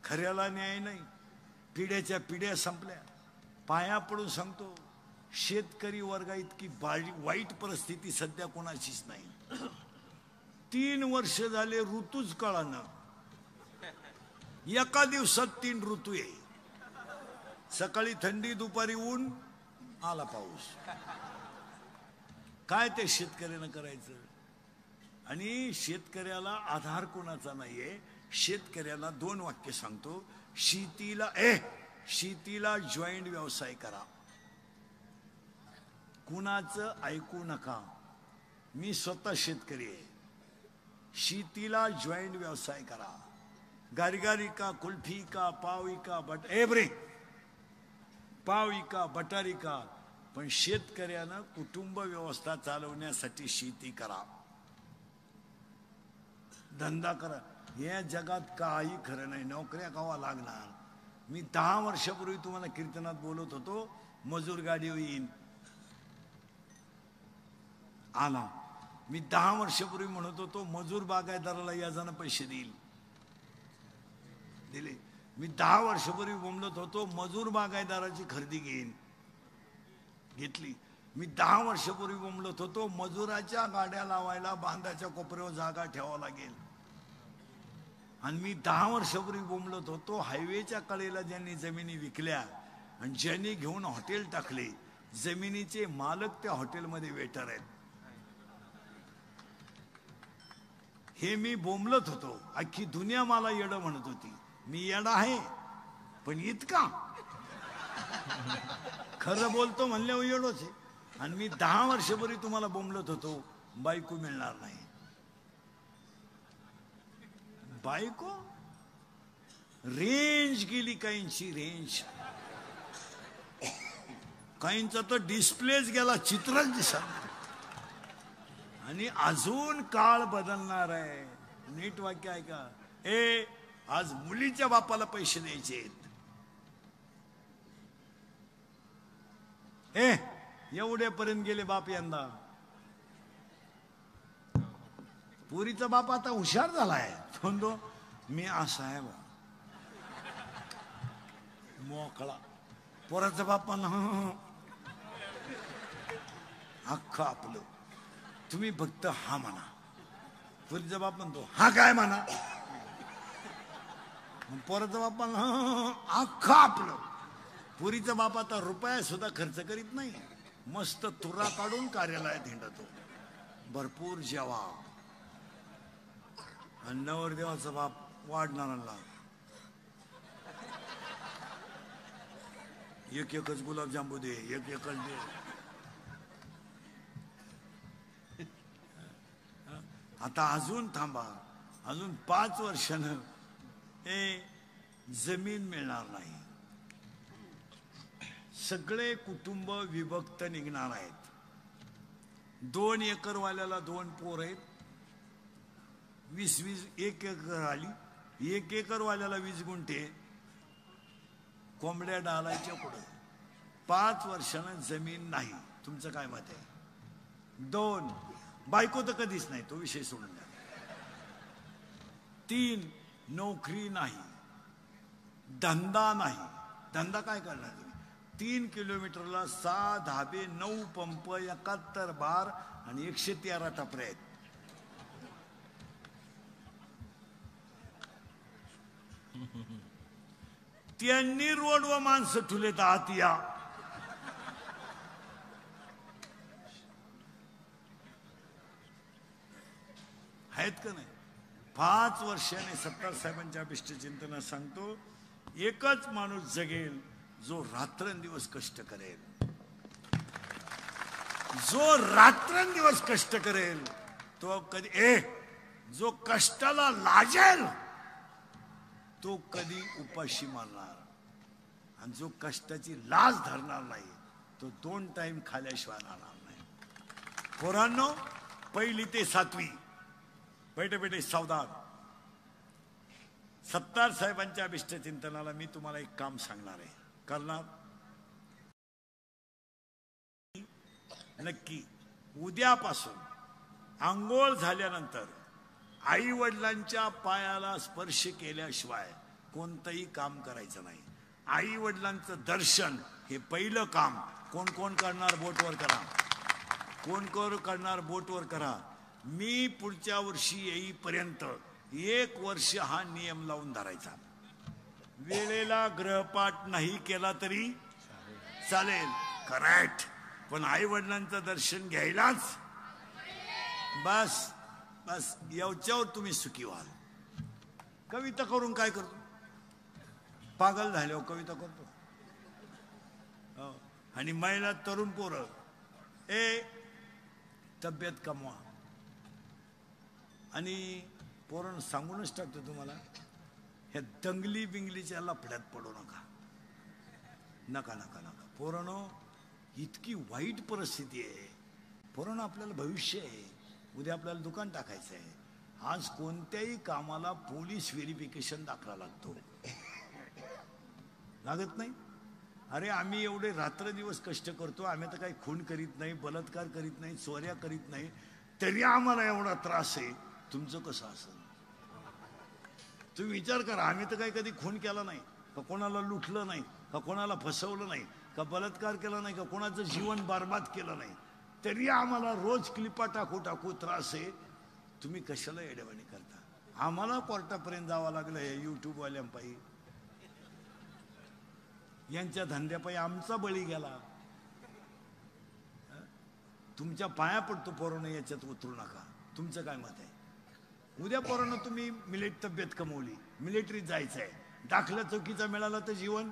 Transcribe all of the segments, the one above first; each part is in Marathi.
खऱ्याला न्याय नाही. पिढ्याच्या पिढ्या संपल्या. पाया पडून सांगतो, शेतकरी वर्गा इतकी वाईट परिस्थिती सध्या कोणाचीच नाही. 3 वर्ष झाले ऋतूच कळाना. एका दिवसात 3 ऋतू आहे. सकाळी थंडी, दुपारी ऊन, आला पाऊस. काय ते शेतकऱ्यानं करायचं? आणि शेतकऱ्याला आधार कोणाचा नाहीये. शेतकऱ्याला 2 वाक्य सांगतो. शेतीला जॉईंट व्यवसाय करा. कुणाचं ऐकू नका. मी स्वतः शेतकरी आहे. शेतीला जॉईंट व्यवसाय करा. गारगारी का, कुल्फी का, पावी का, पावी का, बटारी का, पण शेतकऱ्यानं कुटुंब व्यवस्था चालवण्यासाठी शेती करा. धंदा करा. या जगात काही खरं नाही. नोकऱ्या कवा लागणार? मी 10 वर्षापूर्वी तुम्हाला कीर्तनात बोलत होतो, मजूर गाडी येईन. आला. मी 10 वर्षापूर्वी म्हणत होतो, मजूर बागायतदाराला याजानं पैसे देईल. दिले. मी 10 वर्षापूर्वी बोंबलत होतो, मजूर बागायतदाराची खरेदी घेईन. घेतली. मी 10 वर्षापूर्वी बोंबलत होतो, मजुराच्या गाड्या लावायला बांधाच्या कोपऱ्यावर जागा ठेवावा लागेल. आणि मी 10 वर्षापूर्वी बोंबलत होतो, हायवेच्या कडेला ज्यांनी जमिनी विकल्या आणि ज्यांनी घेऊन हॉटेल टाकले, जमिनीचे मालक त्या हॉटेलमध्ये वेटर आहेत. हे मी बोंबलत होतो. अख्खी दुनिया मला येडं म्हणत होती. मी येडा आहे, पण इतका खरं बोलतो म्हणल्यावर येडोच आहे. आणि मी 10 वर्षापूर्वी तुम्हाला बोंबलत होतो, बायको मिळणार नाही. बायको रेंज गेली. काहींची रेंज, काहींचा तर डिस्प्लेच गेला, चित्रच दिसत. आणि अजून काळ बदलणार आहे. नीट वाक्य ऐका. आज मुलीच्या बापाला पैसे द्यायचे. एवढ्यापर्यंत गेले बाप यंदा. पुरीचा बाप आता हुशार झालाय. म्हणतो मी असा आहे बा, मोकळा. पोराचा बाप अख्खं आपलं. तुम्ही फक्त हा म्हणा. पुरीचा बाप म्हणतो हा काय म्हणा. पोराचा बाप अख्खं आपलं. पुरीचा बाप आता रुपया सुद्धा खर्च करीत नाही. मस्त तुरा काढून कार्यालयात हिंडतो. भरपूर जेवा. आणि नवरदेवाचा बाप वाढणारा एकच गुलाबजांबू दे, एकच दे. आता अजून थांबा. अजून 5 वर्षानं जमीन मिळणार नाही. सगळे कुटुंब विभक्त निघणार आहेत. 2 एकर वाल्याला 2 पोर आहेत. 20 1 एकर आली. 1 एकर वाल्याला 20 गुंठे. कोंबड्या डालायच्या पुढे 5 वर्षानं जमीन नाही. तुमचं काय मत आहे? 2 बायको तर कधीच नाही, तो विषय सोडून द्या. 3 नोकरी नाही, धंदा नाही. धंदा काय करणार तुम्ही? 3 किलोमीटरला 6 धाबे, 9 पंप, 71 बार आणि 113 टपरे आहेत. त्यांनी रोडवर माणसं ठुलेत आत या. आहेत का नाही? 5 वर्षाने सत्तार साहेबांच्या अभिष्ट चिंतनात सांगतो, एकच माणूस जगेल जो रात्रंदिवस कष्ट करेल. जो रात्रंदिवस कष्ट करेल तो कधी जो कष्टाला लाजेल तो कधी उपाशी मारणार. आणि जो कष्टाची लाज धरणार नाही तो 2 टाइम खाल्याशिवाय राहणार नाही. पोरांनो, 1ली ते 7वी बैठे बैठे सावधान. सत्तार साहेबांच्या अभिष्ट चिंतनाला मी तुम्हाला एक काम सांगणार आहे. करणार नक्की. उद्यापासून आंघोळ झाल्यानंतर आई वडिलांच्या पायाला स्पर्श केल्याशिवाय कोणतंही काम करायचं नाही. आई वडिलांचं दर्शन हे पहिलं काम. कोण कोण करणार बोटवर करा, कोण कोण करणार बोटवर करा. मी पुढच्या वर्षी येईपर्यंत 1 वर्ष हा नियम लावून धरायचा. वेळेला ग्रहपाठ नाही केला तरी चालेल, करेक्ट, पण आई वडिलांचं दर्शन घ्यायलाच. बस बस याच्यावर तुम्ही सुखी व्हाल. कविता करून काय करतो, पागल झाल्यावर कविता करतो. आणि महिला तरुण पोरं तब्येत कमवा. आणि पोरण सांगूनच टाकतो तुम्हाला, ह्या दंगली बिंगलीच्या लफड्यात पडू नका. नका नका नका पोरांनो, इतकी वाईट परिस्थिती आहे. पोरांनो आपल्याला भविष्य आहे, उद्या आपल्याला दुकान टाकायचं आहे. आज कोणत्याही कामाला पोलीस व्हेरिफिकेशन दाखला लागतो, लागत नाही? अरे आम्ही एवढे रात्र दिवस कष्ट करतो, आम्ही तर काही खून करीत नाही, बलात्कार करीत नाही, चोऱ्या करीत नाही, तरी आम्हाला एवढा त्रास आहे. तुमचं कसं असेल तुम्ही विचार करा. आम्ही तर काही कधी खून केला नाही, का कोणाला लुटलं नाही, का कोणाला फसवलं नाही, का बलात्कार केला नाही, का कोणाचं जीवन बर्बाद केलं नाही, तरी आम्हाला रोज क्लिपा टाकू टाकू त्रास आहे. तुम्ही कशाला येडेवाणी करता? आम्हाला कोर्टापर्यंत जावं लागलं हे युट्यूबवाल्यांपायी, यांच्या धंद्यापायी आमचा बळी गेला. तुमच्या पाया पडतो पोरांनो, याच्यात उतरू नका. तुमचं काय मत आहे? उद्या पोरांनो तुम्ही तब्येत कमवली, मिलिटरीत जायचं आहे, दाखला चौकीचा मिळाला तर जीवन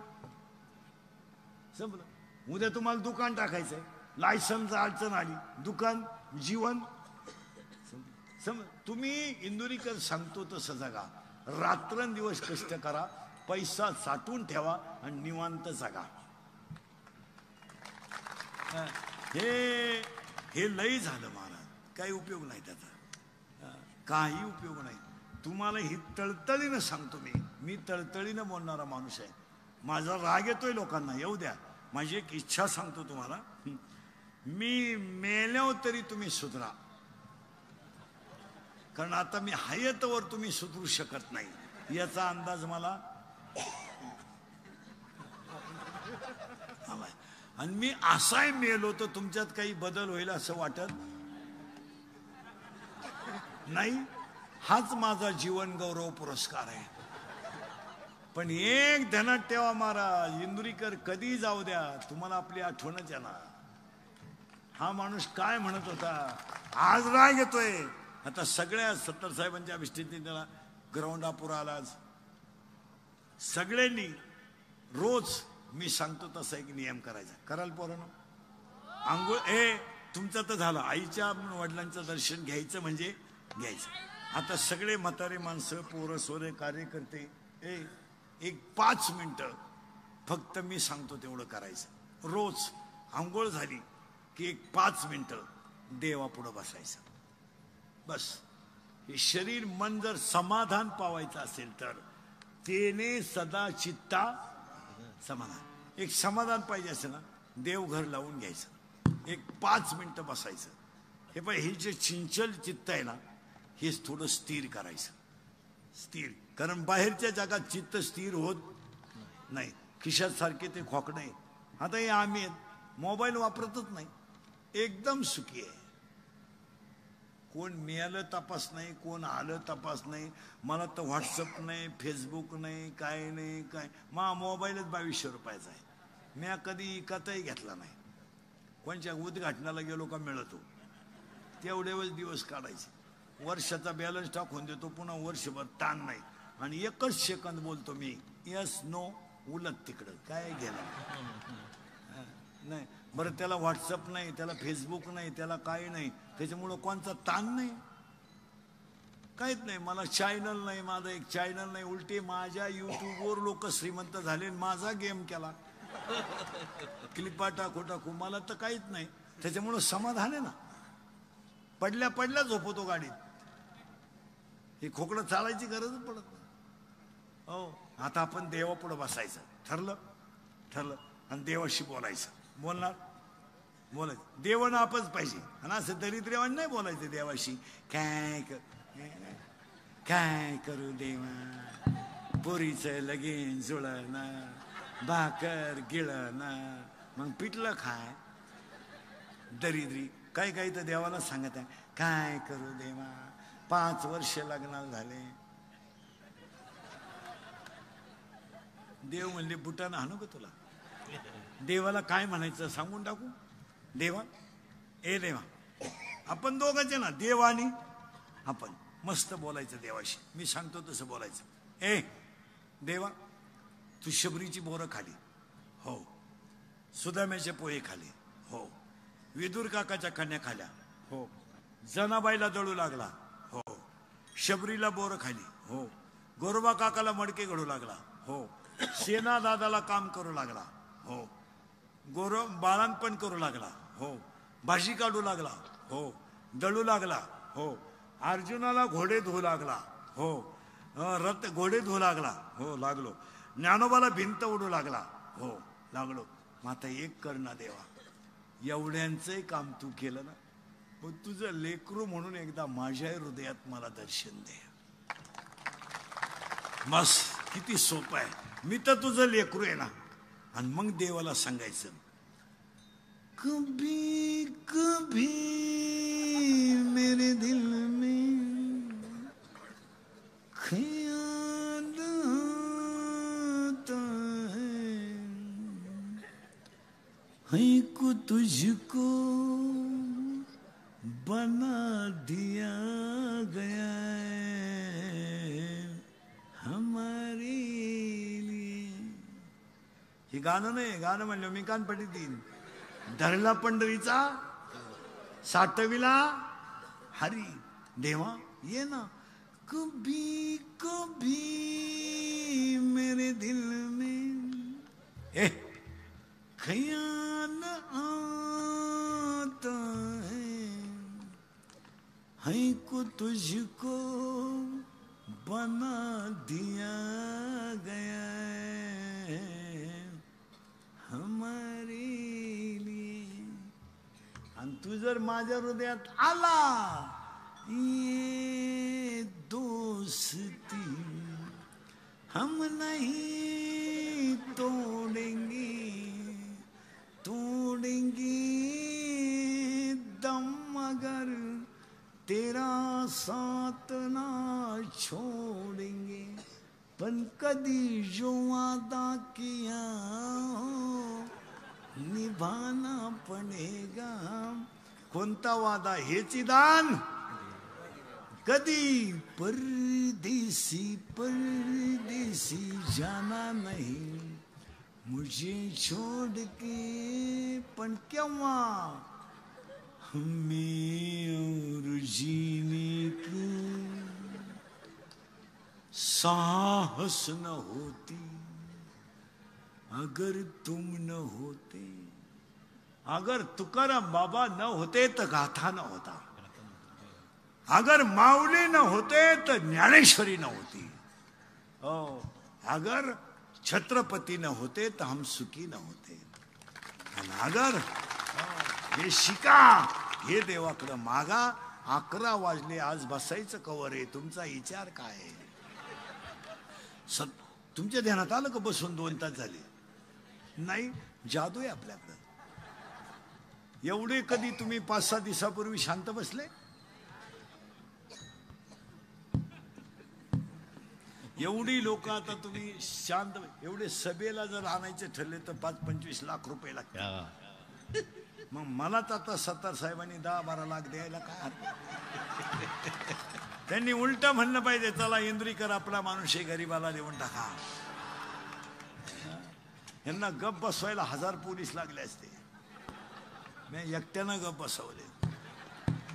संपलं. उद्या तुम्हाला दुकान टाकायचंय, लायसन्स अडचण आली, दुकान जीवन तुम्ही इंदुरीकर सांगतो तसं जगा. रात्रंदिवस कष्ट करा, पैसा साठवून ठेवा आणि निवांत जगा. हे लई झालं महाराज, काही उपयोग नाही त्याचा, काही उपयोग नाही. तुम्हाला ही तळतळीनं सांगतो मी तळतळीनं बोलणारा माणूस आहे. माझा राग येतोय लोकांना, येऊ द्या. माझी एक इच्छा सांगतो तुम्हाला, मी मेल्यावर तरी तुम्ही सुधरा, कारण आता मी हयतवर तुम्ही सुधरू शकत नाही याचा अंदाज मला. आणि मी असाही मेलो तर तुमच्यात काही बदल होईल असं वाटत नाही. हाच माझा जीवन गौरव पुरस्कार आहे. पण एक ध्यानात ठेवा महाराज, इंदुरीकर कधी जाऊ द्या, तुम्हाला आपली आठवणच येणार. हा माणूस काय म्हणत होता, आज राग येतोय. आता सगळ्या सत्तर साहेबांच्या विष्टीने त्याला ग्राउंडापूर आलाच. सगळ्यांनी रोज मी सांगतो तसा एक नियम करायचा. कराल पोरांनो? आंघोळ तुमचं तर झालं, आईच्या वडिलांचं दर्शन घ्यायचं म्हणजे घ्यायचं. आता सगळे म्हातारे माणसं, पोरं सोरे, कार्यकर्ते, एक 5 मिनिटं फक्त मी सांगतो तेवढं करायचं. रोज आंघोळ झाली की एक 5 मिनिटं देवापुढं बसायचं. बस. हे शरीर मन जर समाधान पावायचं असेल तर तेने सदा चित्ता समाधान. एक समाधान पाहिजे असेल ना, देवघर लावून घ्यायचं, एक 5 मिनिटं बसायचं. हे पण हे जे चिंचल चित्त आहे ना, हेच थोडं स्थिर करायचं. स्थिर, कारण बाहेरच्या जगात चित्त स्थिर होत नाही. खिशात सारखे ते खोकणे. आता हे आम्ही मोबाईल वापरतच नाही, एकदम सुखी आहे. कोण मिळालं तपास नाही, कोण आलं तपास नाही. मला तर व्हॉट्सअप नाही, फेसबुक नाही, काय नाही काय. मोबाईलच 2200 रुपयाचा आहे. मी कधी विकतही घेतला नाही. कोणच्या उद्घाटनाला गेलो का मिळतो, तेवढेच दिवस काढायचे. वर्षाचा बॅलन्स टाकून देतो, पुन्हा वर्षभर ताण नाही. आणि 1 सेकंद बोलतो मी, यस नो, उलट तिकडं काय गेलं नाही. बरं, त्याला व्हॉट्सअप नाही, त्याला फेसबुक नाही, त्याला काही नाही, त्याच्यामुळं कोणचा ताण नाही, काहीच नाही. मला चॅनल नाही, माझा एक चॅनल नाही. उलटे माझ्या युट्यूबवर लोक श्रीमंत झाले, माझा गेम केला, क्लिपा टाकू टाकू. मला तर काहीच नाही, त्याच्यामुळं समाधान आहे ना. पडल्या पडल्या झोपवतो गाडीत, हे खोकडं चालायची गरजच पडत नाही. हो, आता आपण देवापुढं बसायचं, ठरलं ठरलं, आणि देवाशी बोलायचं. बोलणार, बोलायचं. देवानं आपच पाहिजे. आणि असं दरिद्रेवान नाही बोलायचं देवाशी, काय करू देवा, पोरीचं लगीन जुळणं, भाकर गिळणं, मग पिटलं खाय दरिद्री. काही काही तर देवाला सांगत आहे, काय करू देवा, 5 वर्ष लग्नाला झाले. देव म्हणले बुटानं हाणू का तुला? देवाला काय म्हणायचं सांगून टाकू? देवा, ए देवा, आपण दोघांचे ना, देव आणि आपण मस्त बोलायचं देवाशी. मी सांगतो तसं बोलायचं. ए देवा, तू शबरीची बोरं खाली, हो. सुदाम्याचे पोहे खाले, हो. विदुर काकाच्या कन्या खाल्या, हो. जनाबाईला दळू लागला, हो. शबरीला बोरं खाली, हो. गोरोबा काकाला मडके घडू लागला, हो. सेना दादाला काम करू लागला, हो. बाळांपण करू लागला, हो. भाजी काढू लागला, हो. दळू लागला, हो. अर्जुनाला घोडे धुवू लागला, हो. घोडे धुवू लागला, हो. लागलो. ज्ञानोबाला भिंत उडू लागला, हो. लागलो. मग आता एक कर ना देवा, एवढ्यांचंही काम तू केलं ना, मग तुझं लेकरू म्हणून एकदा माझ्या हृदयात मला दर्शन दे. बस, किती सोपं आहे. मी तर तुझं लेकरू आहे ना. आणि मग देवाला सांगायचं, कभी कभी मेरे दिल में ख्याल आता है को तुझको बना दिया गया है हमारे लिए. हे गाणं नाही, गाणं म्हणलं मी कान पडली तीन. धरला पंढरीचा, साठविला हरी. देवा ये ना, कभी कभी मेरे दिल में ख्याल आता है को तुझको बना दिया गया है हमारे लिए. आणि तू जर माझ्या हृदयात आला, ये दोस्ती हम नहीं तोड़ेंगे, तोड़ेंगे दम मगर तेरा साथ ना छोड़ेंगे. पण कधी जो वादा किया निभाना पडेगा. कोणता वादा? हेची दान. कधी परदेसी परदेसी जाना नहीं मुझे छोड़ के. पण केव्हा? हमें और जीने की साहस न होती अगर तुम न होते. अगर तुकाराम बाबा न होते तर गाथा न होता. अगर माऊली न होते तर ज्ञानेश्वरी न होती. अगर छत्रपती न होते तर हम सुखी न होते. आणि अगर हे शिका, हे देवाकडे मागा. 11 वाजले, आज बसायचं कवर आहे. तुमचा विचार काय आहे? तुमच्या ध्यानात आलं का बसून 2 तास झाले? नाही, जादू आहे आपल्याकडं. एवढे कधी तुम्ही 5-6 दिवसापूर्वी शांत बसले? एवढी लोक आता तुम्ही शांत. एवढे सभेला जर आणायचे ठरले तर 5-25 लाख रुपये लागतात. मग मलाच आता सत्तार साहेबांनी 10-12 लाख द्यायला काय हरकत? त्यांनी उलट म्हणलं पाहिजे, चला इंद्रीकर आपला माणूस आहे, गरीबाला देऊन टाका. यांना गप बसवायला 1000 पोलीस लागले असते. मी एकट्यानं गप बसवले.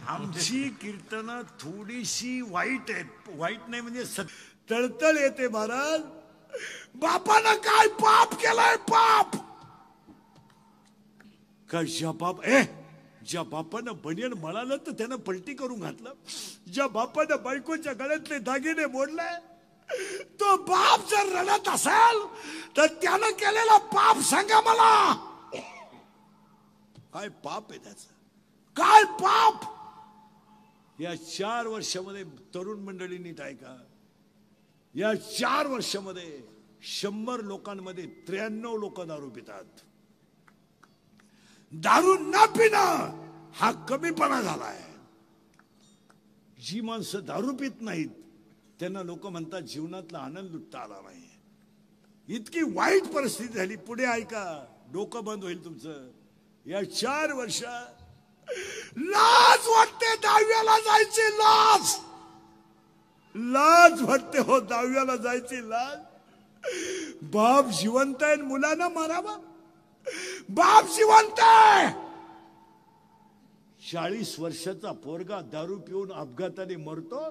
आमची कीर्तनं थोडीशी वाईट आहेत. वाईट नाही म्हणजे तळतळ येते. महाराज, बापानं काय पाप केलाय? पाप का? ज्या बापानं बनियन मळालं तर त्यानं पलटी करून घातलं. ज्या बापानं बायकोच्या गळ्यातले दागिने मोडले, तो बाप जर रडत असेल तर त्यानं केलेला पाप सांगा मला. काय पाप आहे त्याचं? काय पाप? या 4 वर्षामध्ये तरुण मंडळींनी ऐका, या 4 वर्षामध्ये 100 लोकांमध्ये 93 लोक दारू पितात. दारू न पिणं हा कमीपणा झालाय. जी माणसं दारू पित नाहीत त्यांना लोक म्हणतात जीवनातला आनंद लुटता आला नाही. इतकी वाईट परिस्थिती झाली. पुढे ऐका, डोकं बंद होईल तुमचं. या 4 वर्षात लाज वाटते 10वीला जायची. लाज लाज वाटते हो 10वीला जायची लाज. बाप जिवंत आहे, मुलांना मारावा. बाप जिवंत आहे. 40 वर्षाचा पोरगा दारू पिऊन अपघाताने मरतो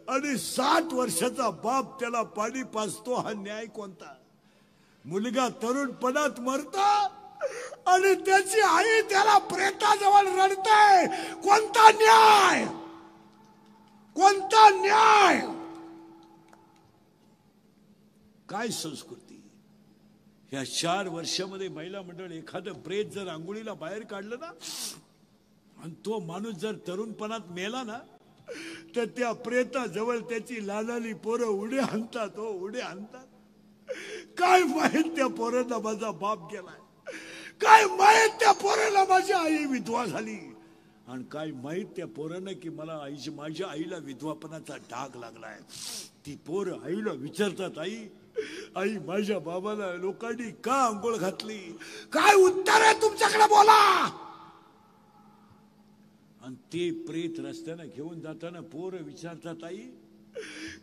आणि 60 वर्षाचा बाप त्याला पाणी पाजतो. हा न्याय कोणता? मुलगा तरुणपणात मरतो आणि त्याची आई त्याला प्रेताजवळ रडते. कोणता न्याय? कोणता न्याय? काय संस्कृती? या 4 वर्षामध्ये महिला मंडळ एखादं प्रेत जर आंघोळीला बाहेर काढलं ना आणि तो माणूस जर तरुणपणात मेला ना तर त्या प्रेताजवळ त्याची लालाली पोरं उडे आणतात. हो, उडे आणतात. काय माहित त्या पोराला माझा बाप गेलाय. काय माहित त्या पोराला माझी आई विधवा झाली. आणि काय माहित त्या पोरानं की मला माझ्या आईला विधवापणाचा डाग लागलाय. ती पोरं आईला विचारतात, आई माझ्या बाबाला लोकांनी का आंघोळ घातली? काय उत्तर आहे तुमच्याकडे? बोला. आणि ते प्रेत रस्त्यानं घेऊन जाताना पोरं विचारतात, आई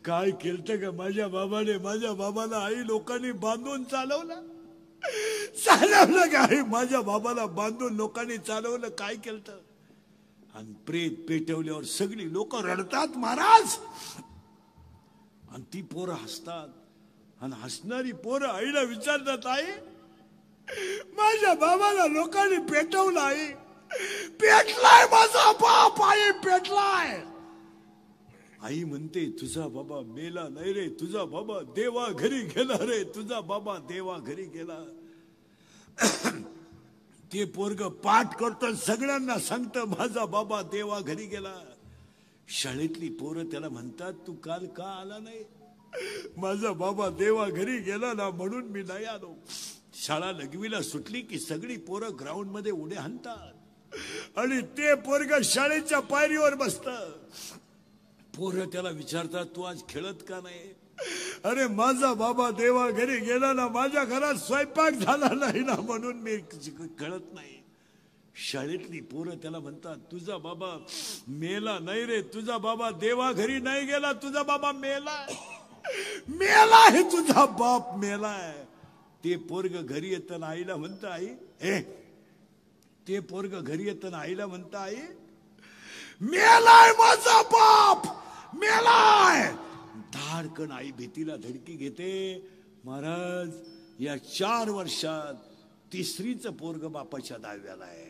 काय केलं का माझ्या बाबाने? माझ्या बाबाला आई लोकांनी बांधून चालवलं का? आई माझ्या बाबाला बांधून लोकांनी चालवलं. काय केलं? आणि प्रेत पेटवल्यावर सगळी लोक रडतात महाराज. आणि ती पोरं हसतात. आणि हसणारी पोरं आईला विचारतात, आई माझ्या बाबाला लोकांनी पेटवलं. आई पेटलाय माझा बाप. आई पेटलाय. आई म्हणते तुझा बाबा मेला नाही रे. तुझा बाबा देवा घरी गेला रे. तुझा बाबा देवा घरी गेला. ते पोरग पाठ करतो, सगळ्यांना सांगतं माझा बाबा देवा घरी गेला. शाळेतली पोरं त्याला म्हणतात तू काल का आला नाही? माझा बाबा देवा घरी गेला ना म्हणून मी नाही आलो. शाळा लघवीला सुटली की सगळी पोरं ग्राउंड मध्ये उडे हाणतात आणि ते पोरग शाळेच्या पायरीवर बसत. पोरं त्याला विचारतात तू आज खेळत का नाही? अरे माझा बाबा देवा घरी गेला ना, माझ्या घरात स्वयंपाक झाला नाही ना म्हणून मी खेळत नाही. शाळेतली पोरं त्याला म्हणतात तुझा बाबा मेला नाही रे. तुझा बाबा देवा घरी नाही गेला. तुझा बाबा मेलाय. मेलाय. तुझा बाप मेलाय. ते पोरग घरी येताना आईला म्हणतं, आई ते पोरग घरी येताना आईला म्हणतं, आई मेलाय माझा बाप मेलाय. धाडकन आई भीतीला धडकी घेते. महाराज या 4 वर्षात 3रीच पोरग बापाच्या दाव्याला आहे.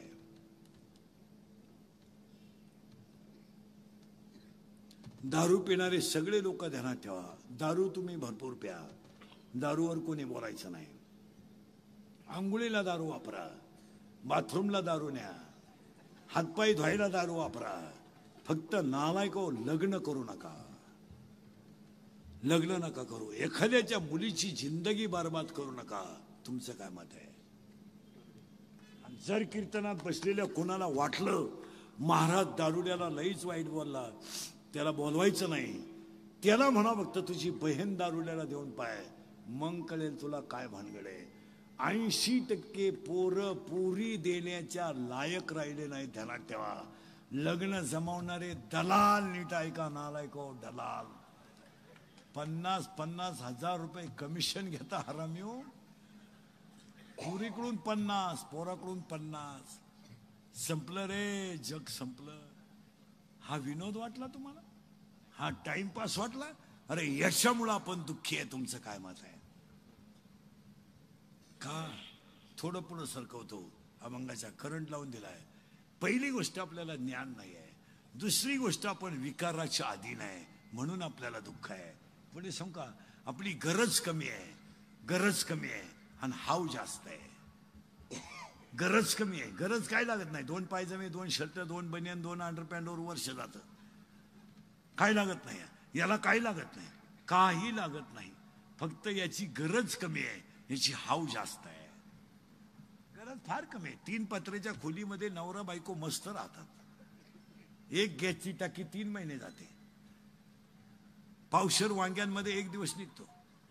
दारू पिणारे सगळे लोक ध्यानात ठेवा. दारू तुम्ही भरपूर प्या. दारूवर कोणी बोलायचं नाही. आंघोळीला दारू वापरा. बाथरूमला दारू न्या. हातपाय धुवायला दारू वापरा. फक्त नालायक लग्न करू नका. लग्न नका करू. एखाद्याच्या मुलीची जिंदगी बर्बाद करू नका. तुमचं काय मत आहे? जर कीर्तनात बसलेल्या कोणाला वाटलं महाराज दारुड्याला लईच वाईट बोलला, त्याला बोलवायचं नाही. त्याला म्हणा फक्त तुझी बहीण दारुड्याला देऊन पाय, मग कळेल तुला काय भानगड आहे. 80% पोरं पुरी देण्याच्या लायक राहिले नाही. ध्यानात ठेवा. लग्न जमवणारे दलाल, नीट ऐका नालायको, दलाल 50-50 हजार रुपये कमिशन घेता हरामी हो. पुरीकडून 50, पोराकडून 50. संपलं रे जग, संपलं. हा विनोद वाटला तुम्हाला? हा टाइमपास वाटला? अरे यशामुळे आपण दुःखी आहे. तुमचं काय मत आहे? का थोडं पुढं सरकवतो, अभंगाचा करंट लावून दिलाय. पहिली गोष्ट आपल्याला ज्ञान नाही आहे. दुसरी गोष्ट आपण विकाराच्या अधीन आहे म्हणून आपल्याला दुःख आहे. पुढे सांगू का? आपली गरज कमी आहे. गरज कमी आहे आणि हाव जास्त आहे. गरज कमी आहे. गरज काय लागत नाही. 2 पायजमे, 2 शर्ट, 2 बनियन, 2 अंडरपॅन्टवर वर्ष जातं. काय लागत नाही. याला काय लागत नाही. काही लागत नाही, फक्त याची गरज कमी आहे, याची हाव जास्त आहे. गरज फार कमी आहे. 3 पत्र्याच्या खोलीमध्ये नवरा बायको मस्त राहतात. एक गॅसची टाकी 3 महिने जाते. पावशर वांग्यांमध्ये 1 दिवस निघतो.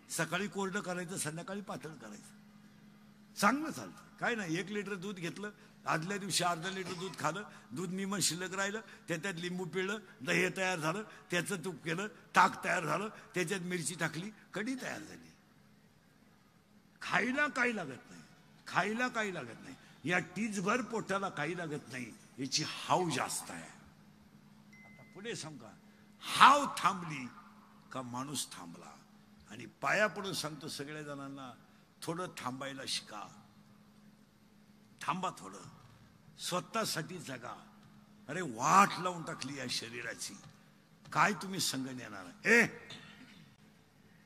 सकाळी कोरडं करायचं, संध्याकाळी पातळ करायचं, चांगलं चालतं. काय नाही, 1 लिटर दूध घेतलं, आदल्या दिवशी अर्धा लिटर दूध खालं, दूध निमन शिल्लक राहिलं, त्याच्यात लिंबू पिळलं, दही तयार झालं, त्याचं तूप केलं, ताक तयार झालं, त्याच्यात मिरची टाकली, कढी तयार झाली. खायला काही लागत नाही, खायला काही लागत नाही. या टीजभर पोटाला काही लागत नाही, याची हाव जास्त आहे. आता पुढे सांगा, हाव थांबली का माणूस थांबला. आणि पाया पडून सांगतो सगळ्या जणांना, थोडं थांबायला शिका. थांबा, थोडं स्वतःसाठी जगा. अरे वाट लावून टाकली या शरीराची, काय तुम्ही संग नेणार. ए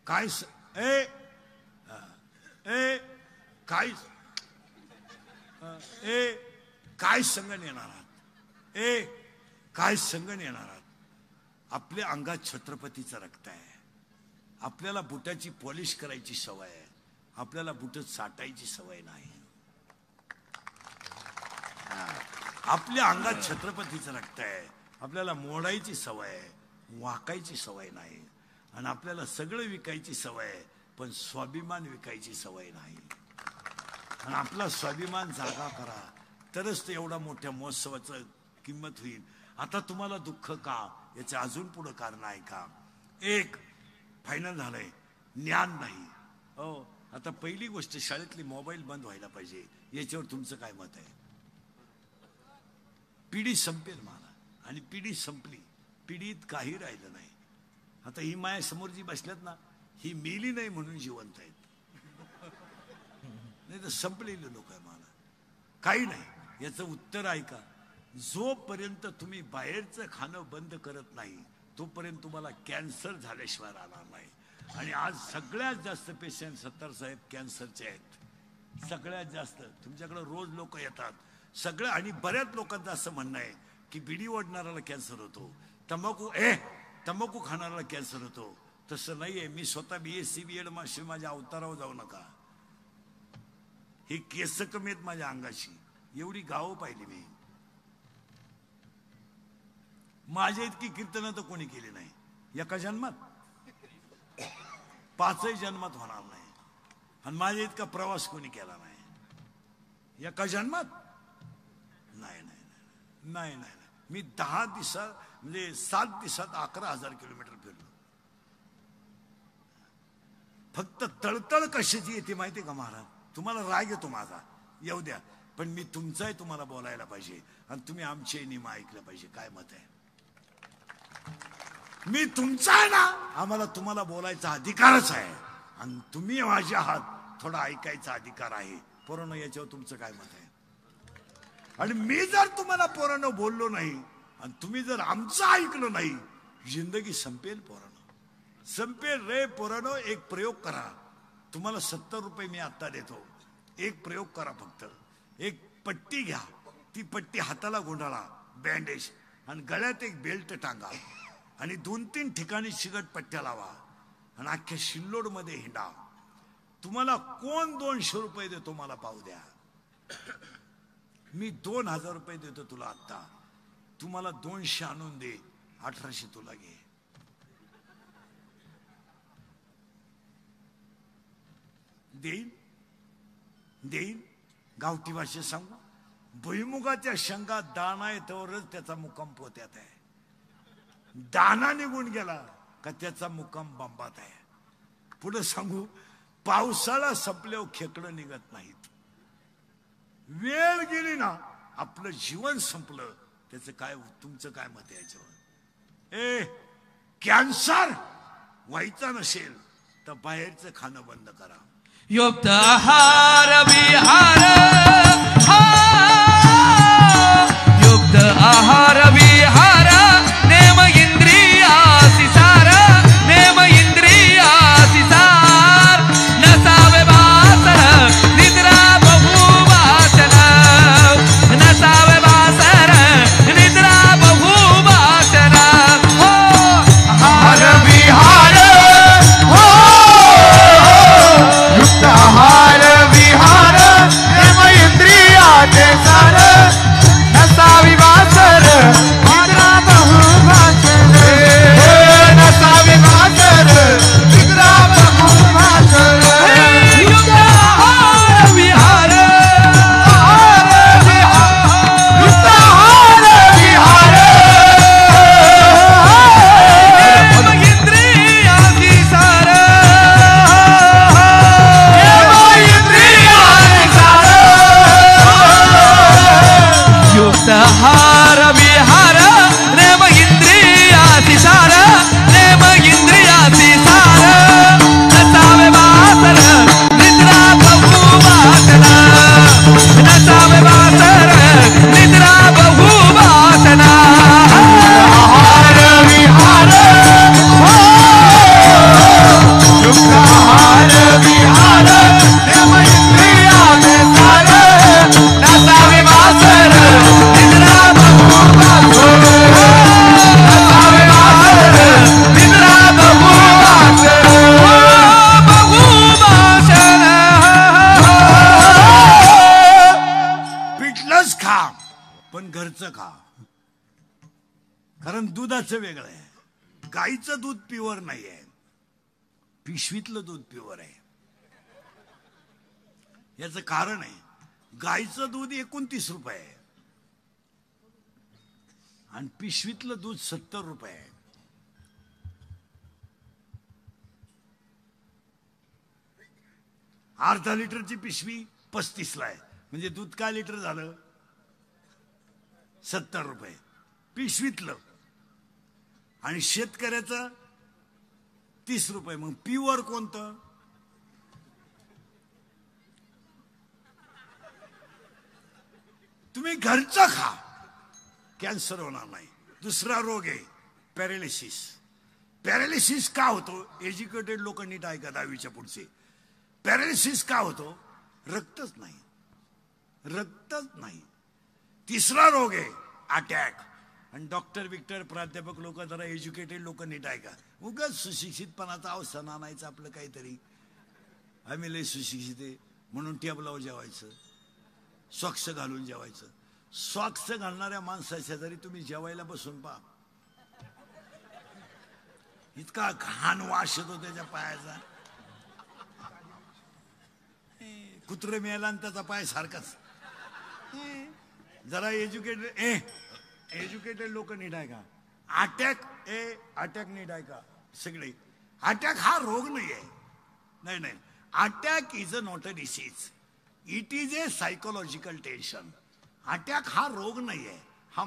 काय ए काय काय संग नेणार आहात. काय संग नेणार आहात. आपल्या अंगात छत्रपतीचं रक्त आहे. आपल्याला बुटाची पॉलिश करायची सवय आहे, आपल्याला बुट साठायची सवय नाही. आपल्या अंगात छत्रपतीचं रक्त आहे, आपल्याला मोडायची सवय आहे, वाकायची सवय नाही. आणि आपल्याला सगळं विकायची सवय आहे, पण स्वाभिमान विकायची सवय नाही. आणि आपला स्वाभिमान जागा करा, तरच ते एवढा मोठ्या महोत्सवाचं किंमत होईल. आता तुम्हाला दुःख का, याचं अजून पुढं कारण आहे का. एक फायनल झालंय, ज्ञान नाही. हो, आता पहिली गोष्ट, शाळेतली मोबाईल बंद व्हायला पाहिजे. याच्यावर तुमचं काय मत आहे. पिढी संपेल मला, आणि पिढी संपली, पिढीत काही राहिलं नाही. आता ही माया समोर जी बसल्यात ना, ही मेली नाही म्हणून जिवंत आहेत, नाही तर संपलेले लोक आहे. मला काही नाही. याचं उत्तर ऐका. जोपर्यंत तुम्ही बाहेरचं खाणं बंद करत नाही, तोपर्यंत तुम्हाला कॅन्सर झाल्याशिवाय राहणार नाही. आणि आज सगळ्यात जास्त पेशंट सत्तार साहेब कॅन्सरचे आहेत. सगळ्यात जास्त तुमच्याकडे रोज लोक येतात सगळं. आणि बऱ्याच लोकांचं असं म्हणणं आहे की बिडी ओढणाऱ्याला कॅन्सर होतो, तंबाखू खाणाऱ्याला कॅन्सर होतो. तसं नाहीये. मी स्वतः BSc BEd मास्टर, माझ्या अवतारावर जाऊ नका. हे केस कमी आहेत माझ्या अंगाशी, एवढी गावं पाहिली मी. माझ्या इतकी कीर्तनं तर कोणी केली नाही. एका जन्मात 5ही जन्मात होणार नाही. आणि माझ्या इतका प्रवास कोणी केला नाही एका जन्मात. नाही नाही नाही नाही. मी 10 दिवसात म्हणजे 7 दिवसात 11,000 किलोमीटर फिरलो. फक्त तळतळ कशाची येते माहितीये का महाराज. तुम्हाला राग येतो माझा, येऊ द्या, पण मी तुमचाही तुम्हाला बोलायला पाहिजे, आणि तुम्ही आमचे नियम ऐकलं पाहिजे. काय मत आहे. मी तुमचा आहे ना, आम्हाला तुम्हाला बोलायचा अधिकारच आहे, आणि तुम्ही माझे आहात, थोडा ऐकायचा अधिकार आहे. पोरांनो, याच्यावर तुमचं काय मत आहे. आणि मी जर तुम्हाला पोरांनो बोललो नाही, आणि तुम्ही जर आमचं ऐकलं नाही, जिंदगी संपेल पोरांनो, संपेल रे पोरांनो. एक प्रयोग करा. तुम्हाला 70 रुपये मी आता देतो. एक प्रयोग करा. फक्त एक पट्टी घ्या, ती पट्टी हाताला गुंडाळा, बँडेज, आणि गळ्यात एक बेल्ट टांगा, आणि 2-3 ठिकाणी चिकट पट्ट्या लावा, आणि अख्ख्या शिल्लोड मध्ये हिंडा. तुम्हाला कोण 200 रुपये देतो मला पाहू द्या. मी 2000 रुपये देतो तुला आत्ता. तुम्हाला 200 आणून दे, 1800 तुला घे. देईन. गावठी भाषेत सांगू, भुईमुगाच्या शेंगा दाणा येतोवरच त्याचा मुक्काम पोत्यात आहे. दाना निघून गेला का त्याचा मुक्काम बंबात आहे. पुढे सांगू, पावसाळा संपल्यावर खेकडं निघत नाहीत. वेळ गेली ना, आपलं जीवन संपलं. त्याचं काय, तुमचं काय मत आहे याच्यावर. कॅन्सर व्हायचा नसेल तर बाहेरचं खाणं बंद करा. युक्त आहार विहार, युक्त आहार विहार, नेम इंद्रियासी सार, नेम इंद्रियासी सार. नसावे बासर निद्रा बहुवासन, नसावे बासर निद्रा बहुवासन. हो आहार विहार, कुठलंच खा पण घरचं खा, कारण दुधाचं वेगळं आहे. गाईचं दूध प्युअर नाही आहे, पिशवीतलं दूध प्युअर आहे. याचं कारण आहे, गाईचं दूध 29 रुपये आहे आणि पिशवीतलं दूध 70 रुपये आहे. अर्धा लिटरची पिशवी 35ला आहे, म्हणजे दूध काय लिटर झालं? 70 रुपये पिशवीतलं. आणि शेतकऱ्याचं 30 रुपये. मग प्युअर कोणतं? तुम्ही घरचं खा, कॅन्सर होणार नाही. दुसरा रोग आहे पॅरालिसिस. पॅरालिसिस का होतो? एज्युकेटेड लोक नीट ऐका, 10वीच्या पुढचे. पॅरालिसिस का होतो? रक्तच नाही, रक्तच नाही. तिसरा रोग आहे अटॅक. आणि डॉक्टर विक्टर प्राध्यापक लोक, जरा एज्युकेटेड लोक नीट ऐका, उगाच सुशिक्षितपणाचा अवसान आणायचं आपलं काहीतरी. आम्ही लय सुशिक्षित आहे म्हणून टेबलावर जेवायचं, सॉक्स घालून जेवायचं. सॉक्स घालणाऱ्या माणसाच्या जरी तुम्ही जेवायला बसून पहा, इतका घाण वास येतो त्याच्या पायाचा. कुत्र मिळाला आणि त्याचा पाय सारखाच. जरा एज्युकेटेड लोक नीट आहे का? अटॅक नीट आहे का सगळे? अटॅक हा रोग नाही आहे. नाही, attack is a not a disease, it is a psychological tension. Attack हा रोग नाही आहे, हा